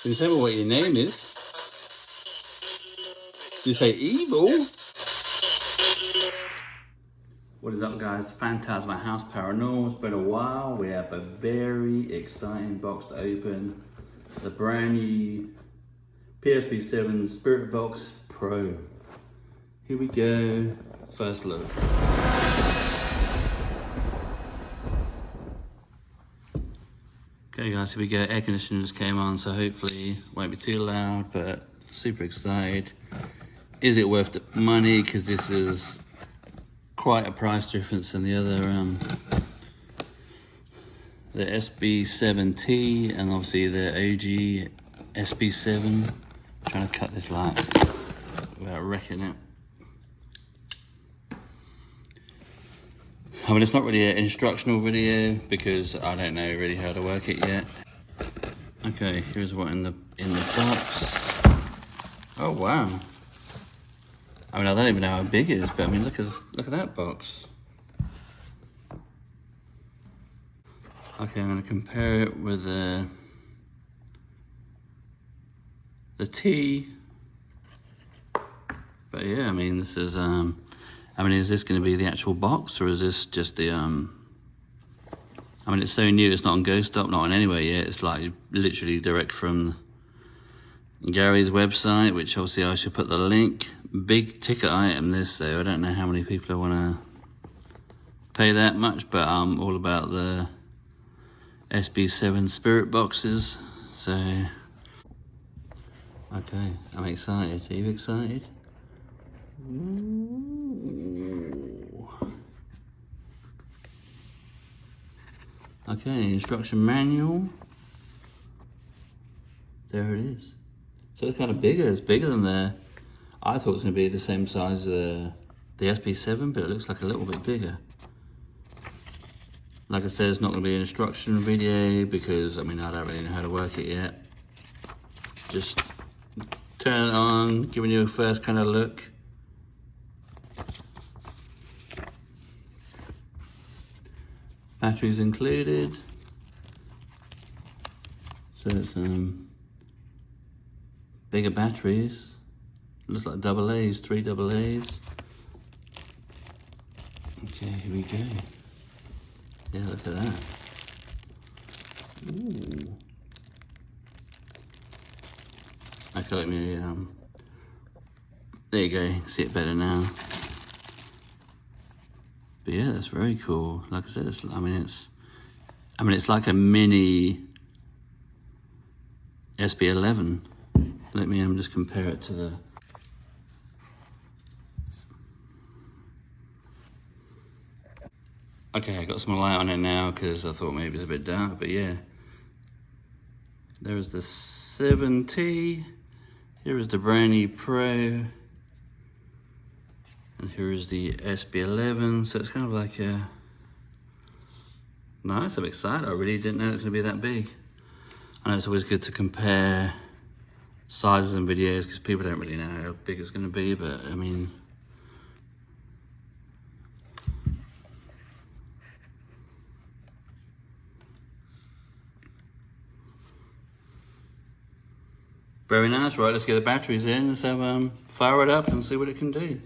Can you tell me what your name is? Did you say evil? What is up, guys? Fantasmahouseparanormal. It's been a while. We have a very exciting box to open. The brand new PSB7-Pro. Here we go. First look. Okay guys, here we go. Air conditioner just came on, so hopefully it won't be too loud, but super excited. Is it worth the money? Because this is quite a price difference than the other, the SB7T and obviously the OG SB7. I'm trying to cut this light without wrecking it. I mean, it's not really an instructional video because I don't know really how to work it yet. Okay, here's what in the box. Oh wow! I mean, I don't even know how big it is, but I mean, look at that box. Okay, I'm gonna compare it with the T. But yeah, I mean, this is I mean, is this going to be the actual box, or is this just the, I mean, it's so new, it's not on GoStop, not on anywhere yet. It's like literally direct from Gary's website, which obviously I should put the link. Big ticket item this, though. I don't know how many people want to pay that much, but I'm all about the SB7 spirit boxes, so. Okay, I'm excited. Are you excited? Ooh. Okay, instruction manual. There it is. So it's kind of bigger. It's bigger than I thought it was going to be the same size as the SB7, but it looks like a little bit bigger. Like I said, it's not going to be an instruction video because, I mean, I don't really know how to work it yet. Just turn it on, giving you a first kind of look. Batteries included. So it's bigger batteries. Looks like double A's, 3 double A's. Okay, here we go. Yeah, look at that. Ooh. Okay, let me there you go, you can see it better now. But yeah, that's very cool. Like I said, it's like a mini SB11. Let me just compare it to the. Okay, I got some light on it now because I thought maybe it's a bit dark, but yeah. There's the 7T. Here is the brand new Pro. And here is the SB11, so it's kind of like a... Nice, I'm excited. I really didn't know it was going to be that big. I know it's always good to compare sizes in videos because people don't really know how big it's going to be, but I mean... Very nice. Right, let's get the batteries in. Let's have fire it up and see what it can do.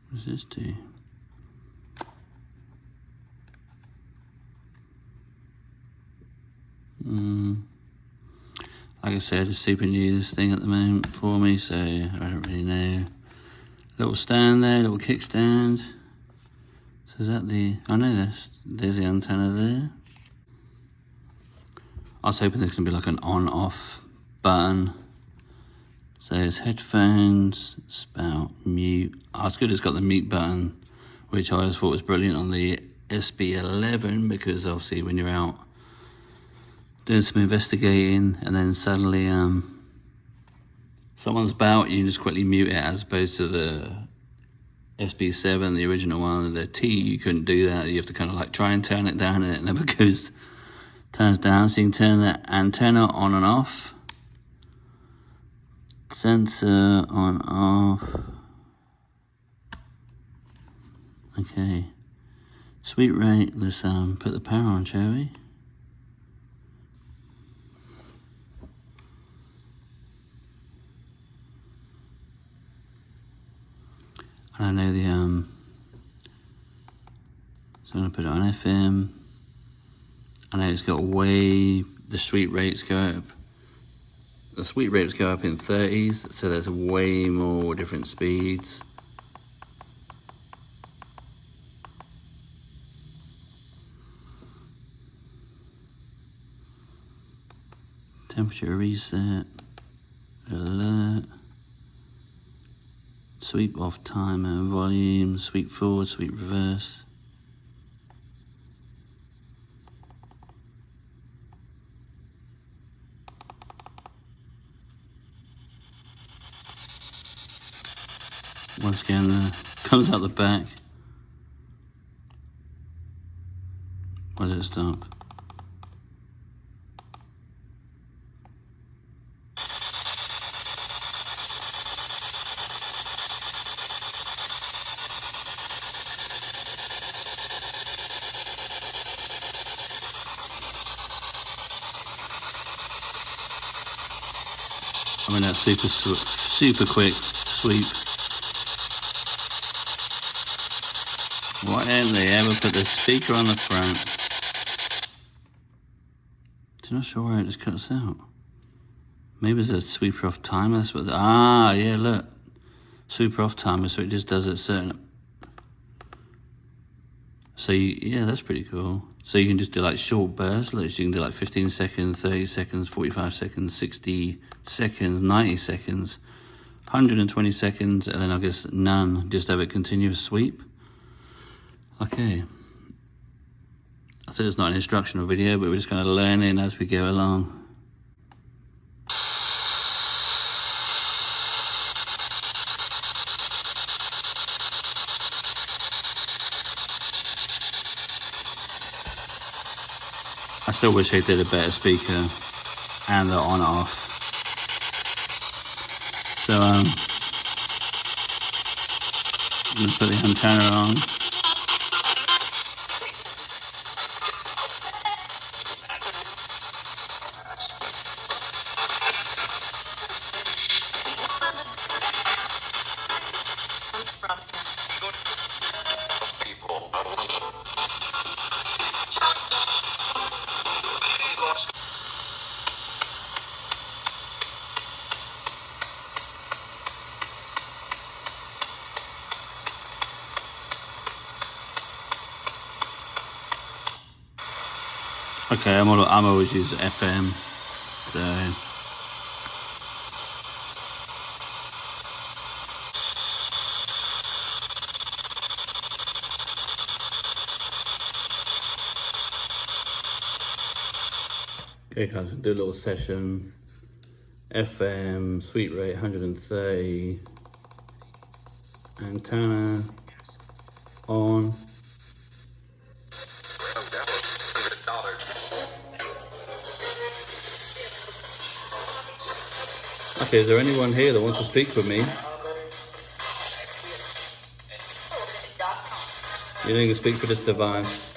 What does this do? Like I said, it's super new, this thing at the moment for me, so I don't really know. Little stand there, little kickstand. So is that the, I know there's the antenna there. I was hoping there's gonna be like an on-off button. So it's headphones, spout, mute. Oh, it's good it's got the mute button, which I always thought was brilliant on the SB11, because obviously when you're out doing some investigating, and then suddenly someone's about, you just quickly mute it, as opposed to the SB7, the original one. The T, you couldn't do that. You have to kind of like try and turn it down, and it never turns down. So you can turn the antenna on and off, sensor on, off. Okay, sweet rate. Let's put the power on, shall we? And I know the so I'm gonna put it on FM. I know it's got the sweet rates go up. The sweet rates go up in 30s, so there's way more different speeds. Temperature reset, alert, sweep off timer, volume, sweep forward, sweep reverse. Once again, comes out the back. Why did it stop? I mean, that's super quick sweep. Why didn't they ever put the speaker on the front? I'm not sure why it just cuts out. Maybe it's a sweeper off timer. That's what yeah, look. Sweeper off timer, so it just does it certain. So yeah, that's pretty cool. So you can just do like short bursts. Like, so you can do like 15 seconds, 30 seconds, 45 seconds, 60 seconds, 90 seconds, 120 seconds, and then I guess none. Just have a continuous sweep. Okay. I said it's not an instructional video, but we're just kind of learning as we go along. I still wish they did a better speaker and the on off. So I'm gonna put the antenna on. Okay, I'm always use FM, so okay guys, do a little session. FM, sweep rate 130, antenna on. Okay, is there anyone here that wants to speak with me? You don't even speak for this device.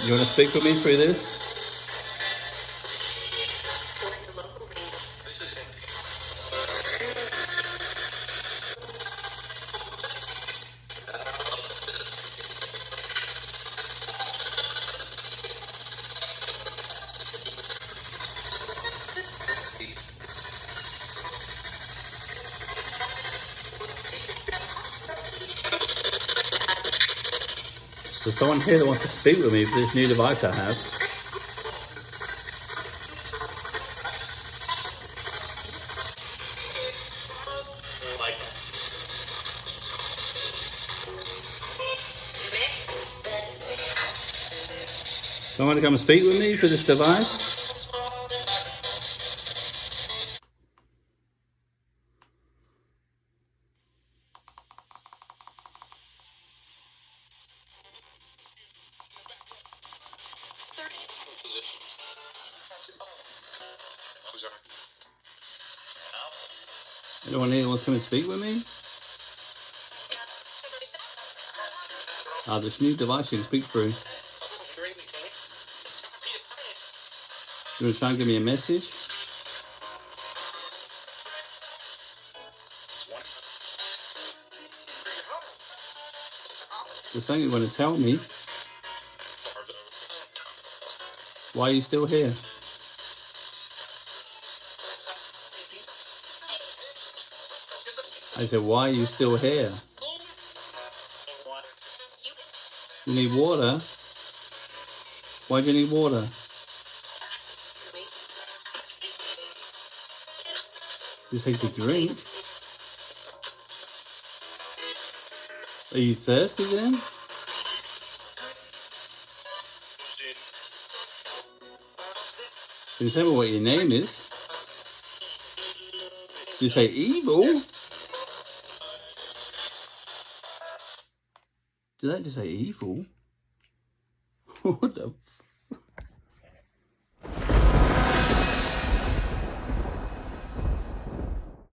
You want to speak with me through this? There's someone here that wants to speak with me for this new device I have. Someone to come and speak with me for this device? Anyone here wants to come and speak with me? This new device you can speak through. You want to try and give me a message? There's something you want to tell me. Why are you still here? I said, why are you still here? You need water? Why do you need water? You say to drink? Are you thirsty then? Can you tell me what your name is? Did you say evil? Did I just say evil? What the